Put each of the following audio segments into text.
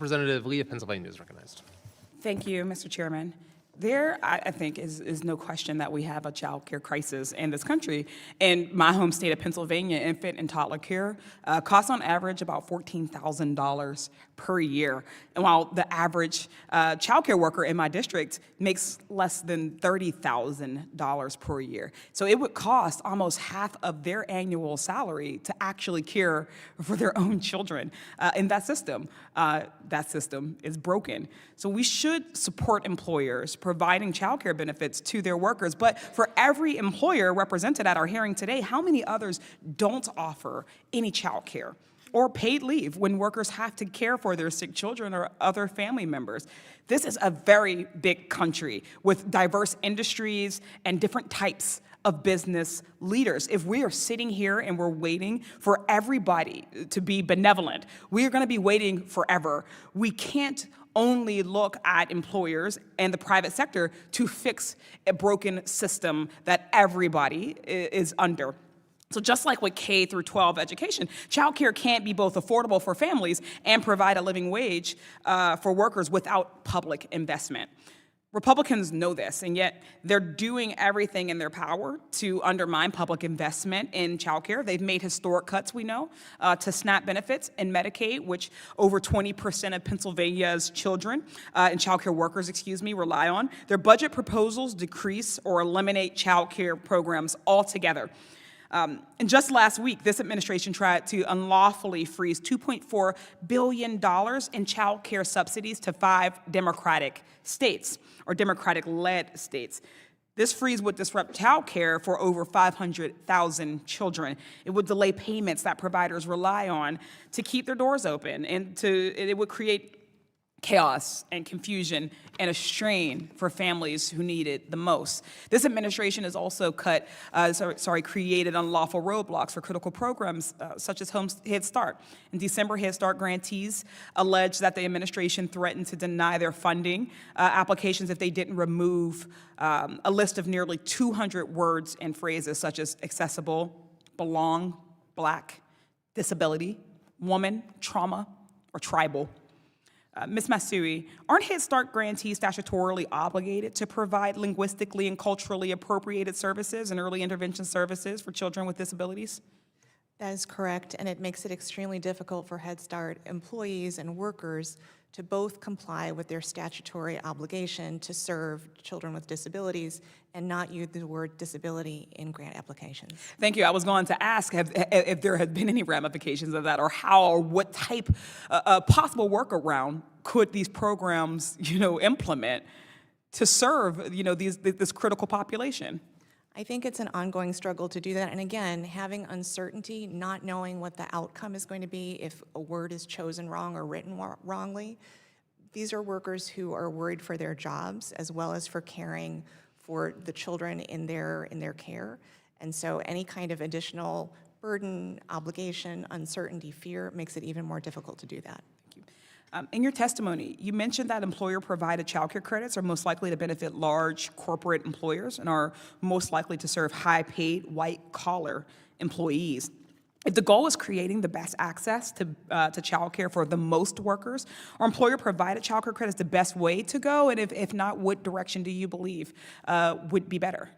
Representative Lee of Pennsylvania is recognized. Thank you, Mr. Chairman. There, I think, is no question that we have a child care crisis in this country. In my home state of Pennsylvania, infant and toddler care costs on average about $14,000 per year. And while the average child care worker in my district makes less than $30,000 per year. So it would cost almost half of their annual salary to actually care for their own children in that system. That system is broken. So we should support employers providing child care benefits to their workers. But for every employer represented at our hearing today, how many others don't offer any child care or paid leave when workers have to care for their sick children or other family members? This is a very big country with diverse industries and different types of business leaders. If we are sitting here and we're waiting for everybody to be benevolent, we are going to be waiting forever. We can't only look at employers and the private sector to fix a broken system that everybody is under. So just like with K through 12 education, childcare can't be both affordable for families and provide a living wage for workers without public investment. Republicans know this, and yet they're doing everything in their power to undermine public investment in childcare. They've made historic cuts, we know, to SNAP benefits and Medicaid, which over 20% of Pennsylvania's children and childcare workers, rely on. Their budget proposals decrease or eliminate childcare programs altogether. And just last week, this administration tried to unlawfully freeze $2.4 billion in child care subsidies to 5 Democratic states, or Democratic-led states. This freeze would disrupt child care for over 500,000 children. It would delay payments that providers rely on to keep their doors open, and it would create chaos and confusion and a strain for families who need it the most. This administration has also created unlawful roadblocks for critical programs such as Head Start. In December, Head Start grantees alleged that the administration threatened to deny their funding applications if they didn't remove a list of nearly 200 words and phrases such as accessible, belong, Black, disability, woman, trauma, or tribal. Ms. Masui, aren't Head Start grantees statutorily obligated to provide linguistically and culturally appropriated services and early intervention services for children with disabilities? That is correct, and it makes it extremely difficult for Head Start employees and workers to both comply with their statutory obligation to serve children with disabilities and not use the word disability in grant applications. Thank you. I was going to ask if there had been any ramifications of that, or how or what type of possible workaround could these programs, implement to serve, this critical population. I think it's an ongoing struggle to do that. And again, having uncertainty, not knowing what the outcome is going to be if a word is chosen wrong or written wrongly. These are workers who are worried for their jobs as well as for caring for the children in their care. And so any kind of additional burden, obligation, uncertainty, fear makes it even more difficult to do that. In your testimony, you mentioned that employer-provided child care credits are most likely to benefit large corporate employers and are most likely to serve high-paid, white-collar employees. If the goal is creating the best access to child care for the most workers, are employer-provided child care credits the best way to go? And if not, what direction do you believe would be better?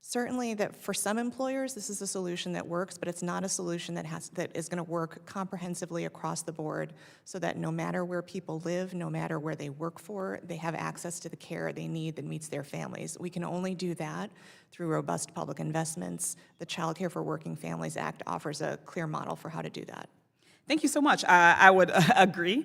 Certainly that for some employers, this is a solution that works, but it's not a solution that is going to work comprehensively across the board so that no matter where people live, no matter where they work for, they have access to the care they need that meets their families. We can only do that through robust public investments. The Child Care for Working Families Act offers a clear model for how to do that. Thank you so much. I would agree.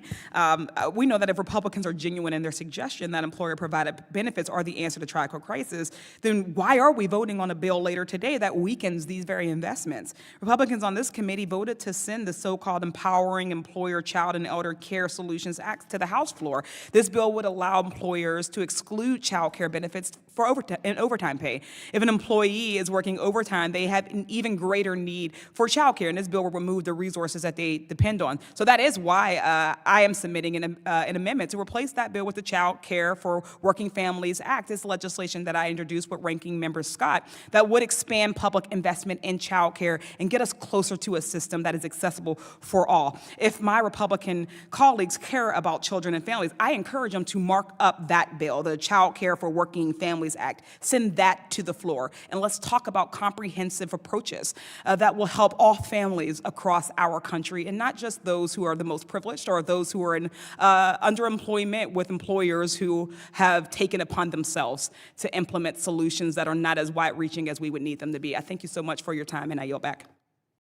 We know that if Republicans are genuine in their suggestion that employer-provided benefits are the answer to child care crisis, then why are we voting on a bill later today that weakens these very investments? Republicans on this committee voted to send the so-called Empowering Employer Child and Elder Care Solutions Act to the House floor. This bill would allow employers to exclude child care benefits for overtime pay. If an employee is working overtime, they have an even greater need for child care, and this bill will remove the resources that they depend on. So that is why I am submitting an amendment to replace that bill with the Childcare for Working Families Act. It's legislation that I introduced with Ranking Member Scott that would expand public investment in childcare and get us closer to a system that is accessible for all. If my Republican colleagues care about children and families, I encourage them to mark up that bill, the Childcare for Working Families Act. Send that to the floor, and let's talk about comprehensive approaches that will help all families across our country, and not just those who are the most privileged or those who are in underemployment with employers who have taken upon themselves to implement solutions that are not as wide-reaching as we would need them to be. I thank you so much for your time, and I yield back.